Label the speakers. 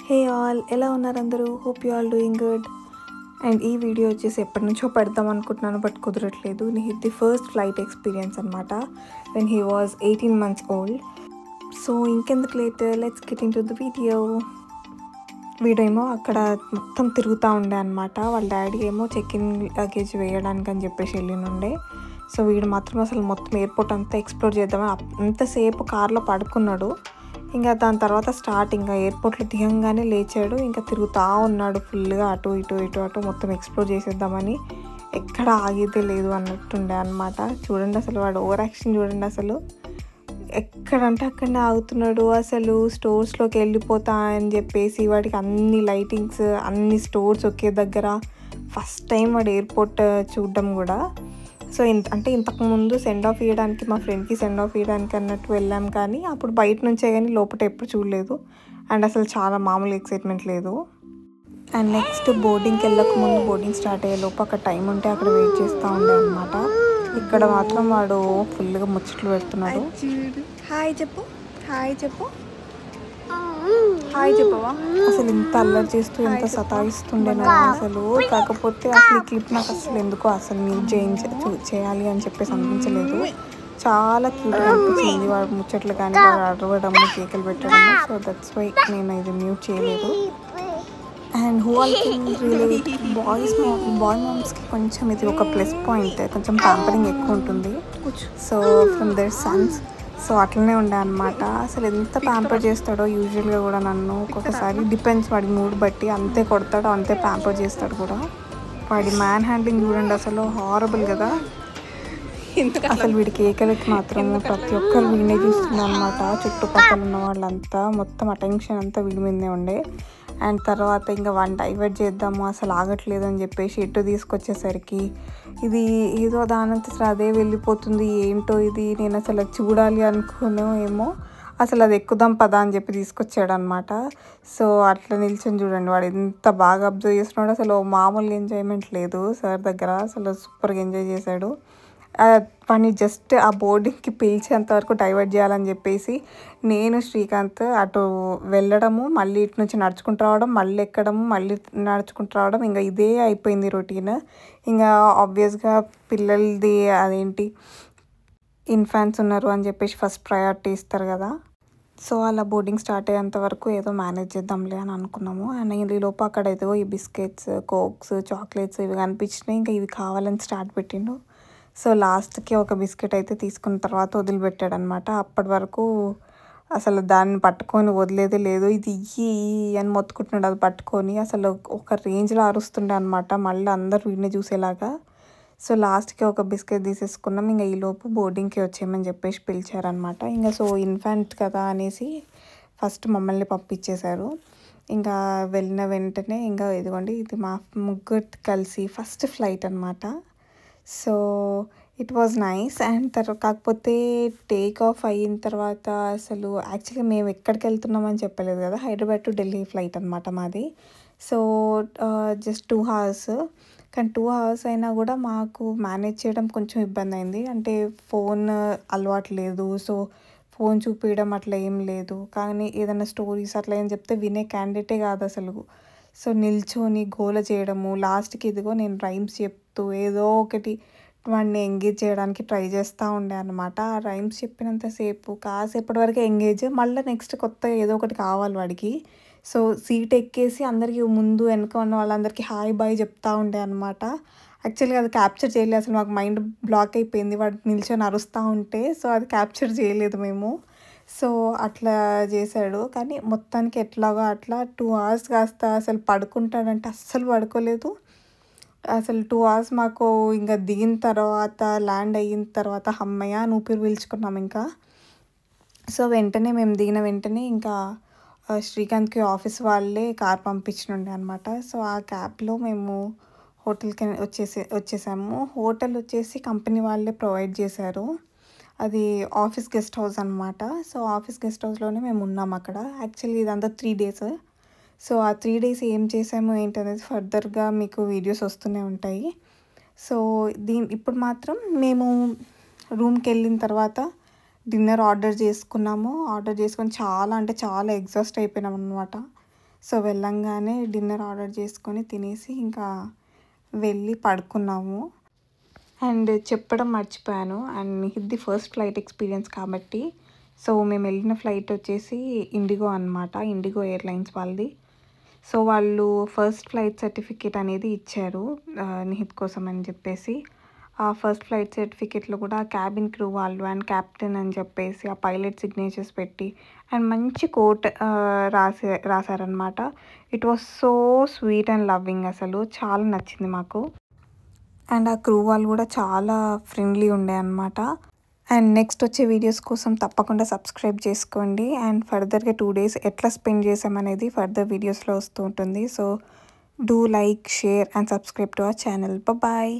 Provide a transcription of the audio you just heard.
Speaker 1: Hey all, ఎలా ఉన్నారు అందరూ? Hope you all doing good. And ఈ వీడియో వచ్చేసి ఎప్పటి నుంచో పెడదాం అనుకుంటున్నాను, బట్ కుదరట్లేదు. ఇది ఫస్ట్ ఫ్లైట్ ఎక్స్పీరియన్స్ అనమాట, when he was 18 months old. So ఇంకెందుకు late, let's get into the video. వీడేమో అక్కడ మొత్తం తిరుగుతూ ఉండే అనమాట. వాళ్ళ డాడీ ఏమో చెక్ ఇన్ లగేజ్ వేయడానికి అని చెప్పేసి వెళ్ళినుండే. సో వీడు మాత్రం అసలు మొత్తం ఎయిర్పోర్ట్ అంతా ఎక్స్ప్లోర్ చేద్దామని అంతసేపు కార్లో పడుకున్నాడు. ఇంకా దాని తర్వాత స్టార్ట్, ఇంకా ఎయిర్పోర్ట్లో దిగంగానే లేచాడు. ఇంకా తిరుగుతూ ఉన్నాడు ఫుల్గా, అటు ఇటు ఇటు అటు మొత్తం ఎక్స్ప్లోర్ చేసేద్దామని. ఎక్కడ ఆగేదే లేదు అన్నట్టుండే అనమాట. చూడండి అసలు వాడు ఓవర్ యాక్షన్ చూడండి. అసలు ఎక్కడంటే అక్కడనే ఆగుతున్నాడు. అసలు స్టోర్స్లోకి వెళ్ళిపోతా అని చెప్పేసి వాడికి అన్ని లైటింగ్స్, అన్ని స్టోర్స్ ఒకే దగ్గర. ఫస్ట్ టైం వాడు ఎయిర్పోర్ట్ చూడడం కూడా. సో ఇంతకుముందు సెండ్ ఆఫ్ ఇవ్వడానికి, మా ఫ్రెండ్కి సెండ్ ఆఫ్ ఇవ్వడానికి అన్నట్టు వెళ్ళాం, కానీ అప్పుడు బయట నుంచే కానీ లోపల ఎప్పుడు చూడలేదు. అండ్ అసలు చాలా మామూలు ఎక్సైట్మెంట్ లేదు. అండ్ నెక్స్ట్ బోర్డింగ్కి వెళ్ళక ముందు, బోర్డింగ్ స్టార్ట్ అయ్యే లోపు అక్కడ టైం ఉంటే అక్కడ వెయిట్ చేస్తూ ఉండే అనమాట. ఇక్కడ మాత్రం వాడు ఫుల్గా ముచ్చట్లు పెడుతున్నాడు. హాయ్ చెప్పు, హాయ్ చెప్పు, హాయ్ చెప్పవా. అసలు ఇంత అల్లరి చేస్తూ ఎంత సతాయిస్తుండే నాకు అసలు. కాకపోతే అసలు ఈ క్లిప్ నాకు అసలు ఎందుకో అసలు మ్యూట్ చేయాలి అని చెప్పేసి అనిపించలేదు. చాలా క్యూట్గా అనిపించింది వాడు ముచ్చట్లు కానీ, వాడు అరవడం, కేకలు పెట్టడం. సో దట్స్ వై నేను ఇది మ్యూట్ చేయలేదు. And who all can relate, boy మామ్స్కి కొంచెం ఇది ఒక ప్లస్ పాయింట్, కొంచెం ప్యాంపరింగ్ ఎక్కువ ఉంటుంది. So from their sons, so అట్లనే ఉండే అనమాట. అసలు ఎంత ప్యాంపర్ చేస్తాడో యూజువల్గా కూడా నన్ను. ఒక్కొక్కసారి డిపెండ్స్, వాడి మూడ్ బట్టి అంతే కొడతాడు, అంతే ప్యాంపర్ చేస్తాడు కూడా. వాడి మ్యాన్ హ్యాండ్లింగ్ చూడండి అసలు హారబుల్ కదా. అసలు వీడి కేకలకి మాత్రము ప్రతి ఒక్కరు వీడినే చూస్తుంది అనమాట. చుట్టుపక్కల ఉన్న వాళ్ళంతా మొత్తం అటెన్షన్ అంతా వీడి మీదనే ఉండే. అండ్ తర్వాత ఇంకా వాడిని డైవర్ట్ చేద్దాము, అసలు ఆగట్లేదు అని చెప్పేసి ఎటు తీసుకొచ్చేసరికి ఇది ఏదో దానంత అదే వెళ్ళిపోతుంది. ఏంటో ఇది, నేను అసలు చూడాలి అనుకునే ఏమో, అసలు అది ఎక్కుదాం పదా అని చెప్పి తీసుకొచ్చాడు అనమాట. సో అట్లా నిల్చొని చూడండి వాడు ఎంత బాగా అబ్జర్వ్ చేస్తున్నాడు. అసలు మామూలుగా ఎంజాయ్మెంట్ లేదు సార్ దగ్గర, అసలు సూపర్గా ఎంజాయ్ చేశాడు. వాడిని జస్ట్ ఆ బోర్డింగ్కి పిలిచేంత వరకు డైవర్ట్ చేయాలని చెప్పేసి నేను శ్రీకాంత్ అటు వెళ్ళడము, మళ్ళీ ఇటు నుంచి నడుచుకుంటూ రావడం, మళ్ళీ ఎక్కడము, మళ్ళీ నడుచుకుంటూ రావడం, ఇంకా ఇదే అయిపోయింది రొటీన్. ఇంకా ఆబ్వియస్గా పిల్లలది అదేంటి ఇన్ఫాన్స్ ఉన్నారు అని చెప్పేసి ఫస్ట్ ప్రయారిటీ ఇస్తారు కదా. సో అలా బోర్డింగ్ స్టార్ట్ అయ్యేంత వరకు ఏదో మేనేజ్ చేద్దాంలే అని అనుకున్నాము. అండ్ ఈ లోపు అక్కడ ఏదో ఈ బిస్కెట్స్, కోక్స్, చాక్లెట్స్ ఇవి కనిపించినాయి. ఇంకా ఇవి కావాలని స్టార్ట్ పెట్టిండు. సో లాస్ట్కి ఒక బిస్కెట్ అయితే తీసుకున్న తర్వాత వదిలిపెట్టాడు అనమాట. అప్పటి వరకు అసలు దాన్ని పట్టుకొని వదిలేదే లేదు. ఇది ఇయ్యి అని మొత్తుకుంటున్నాడు అది పట్టుకొని. అసలు ఒక రేంజ్లో అరుస్తుండే అనమాట, మళ్ళీ అందరూ వీడిని చూసేలాగా. సో లాస్ట్కి ఒక బిస్కెట్ తీసేసుకున్నాం. ఇంకా ఈలోపు బోర్డింగ్కి వచ్చేయమని చెప్పేసి పిలిచారనమాట. ఇంకా సో ఇన్ఫాంట్ కదా అనేసి ఫస్ట్ మమ్మల్ని పంపించేశారు. ఇంకా వెళ్ళిన వెంటనే ఇంకా ఇదిగోండి, ఇది మా ముగ్గురు కలిసి ఫస్ట్ ఫ్లైట్ అనమాట. So it was nice. And కాకపోతే టేక్ ఆఫ్ అయిన తర్వాత అసలు యాక్చువల్గా మేము ఎక్కడికి వెళ్తున్నామని చెప్పలేదు కదా, హైదరాబాద్ టు ఢిల్లీ ఫ్లైట్ అనమాట మాది. సో జస్ట్ 2 hours, కానీ 2 hours అయినా కూడా మాకు మేనేజ్ చేయడం కొంచెం ఇబ్బంది అయింది. అంటే ఫోన్ అలవాటు లేదు, సో ఫోన్ చూపించడం అట్లా ఏం లేదు. కానీ ఏదైనా స్టోరీస్ అట్లా ఏం చెప్తే వినే క్యాండిడేటే కాదు అసలు. సో నిల్చొని గోల చేయడము, లాస్ట్కి ఇదిగో నేను రైమ్స్ చెప్తూ ఏదో ఒకటి వాడిని ఎంగేజ్ చేయడానికి ట్రై చేస్తూ ఉండే అనమాట. ఆ రైమ్స్ చెప్పినంతసేపు కాసేపటి వరకు ఎంగేజ్, మళ్ళీ నెక్స్ట్ కొత్త ఏదో ఒకటి కావాలి వాడికి. సో సీట్ ఎక్కేసి అందరికీ ముందు వెనక ఉన్న వాళ్ళందరికీ హాయ్ బాయ్ చెప్తూ ఉండే అనమాట. యాక్చువల్గా అది క్యాప్చర్ చేయలేదు అసలు, మాకు మైండ్ బ్లాక్ అయిపోయింది వాడు నిల్చొని అరుస్తూ ఉంటే. సో అది క్యాప్చర్ చేయలేదు మేము. సో అట్లా చేశాడు. కానీ మొత్తానికి ఎట్లాగో అట్లా 2 hours కాస్త అసలు పడుకుంటాడంటే అస్సలు పడుకోలేదు. అసలు 2 hours మాకు ఇంకా దిగిన తర్వాత, ల్యాండ్ అయిన తర్వాత హమ్మయ్య అని ఊపిరి పీల్చుకున్నాం ఇంకా. సో వెంటనే మేము దిగిన వెంటనే ఇంకా శ్రీకాంత్కి ఆఫీస్ వాళ్ళే కార్ పంపించనుండే అనమాట. సో ఆ క్యాబ్లో మేము హోటల్కి వచ్చేసాము. హోటల్ వచ్చేసి కంపెనీ వాళ్ళే ప్రొవైడ్ చేశారు. అది ఆఫీస్ గెస్ట్ హౌస్ అనమాట. సో ఆఫీస్ గెస్ట్ హౌస్లోనే మేము ఉన్నాం అక్కడ. యాక్చువల్లీ ఇదంతా 3 days. సో ఆ 3 days ఏం చేసాము ఏంటనేది ఫర్దర్గా మీకు వీడియోస్ వస్తూనే ఉంటాయి. సో ఇప్పుడు మాత్రం మేము రూమ్కి వెళ్ళిన తర్వాత డిన్నర్ ఆర్డర్ చేసుకున్నాము. ఆర్డర్ చేసుకొని చాలా అంటే చాలా ఎగ్జాస్ట్ అయిపోయినాం అనమాట. సో వెళ్ళంగానే డిన్నర్ ఆర్డర్ చేసుకొని తినేసి ఇంకా వెళ్ళి పడుకున్నాము. అండ్ చెప్పడం మర్చిపోయాను, అండ్ ఇది ఫస్ట్ ఫ్లైట్ ఎక్స్పీరియన్స్ కాబట్టి. సో మేము వెళ్ళిన ఫ్లైట్ వచ్చేసి ఇండిగో అనమాట, ఇండిగో ఎయిర్లైన్స్ వాళ్ళది. సో వాళ్ళు ఫస్ట్ ఫ్లైట్ సర్టిఫికేట్ అనేది ఇచ్చారు నిహిత్ కోసం అని చెప్పేసి. ఆ ఫస్ట్ ఫ్లైట్ సర్టిఫికేట్లో కూడా క్యాబిన్ క్రూ వాళ్ళు అండ్ క్యాప్టెన్ అని చెప్పేసి ఆ పైలట్ సిగ్నేచర్స్ పెట్టి అండ్ మంచి కోట్ రాశారనమాట. It was so sweet and loving, అసలు చాలా నచ్చింది మాకు. అండ్ ఆ క్రూ వాళ్ళు కూడా చాలా ఫ్రెండ్లీ ఉండే అనమాట. అండ్ నెక్స్ట్ వచ్చే వీడియోస్ కోసం తప్పకుండా సబ్స్క్రైబ్ చేసుకోండి. అండ్ ఫర్దర్గా 2 days ఎట్లా స్పెండ్ చేసామనేది ఫర్దర్ వీడియోస్లో వస్తూ ఉంటుంది. So do like, share and subscribe to our channel. Bye.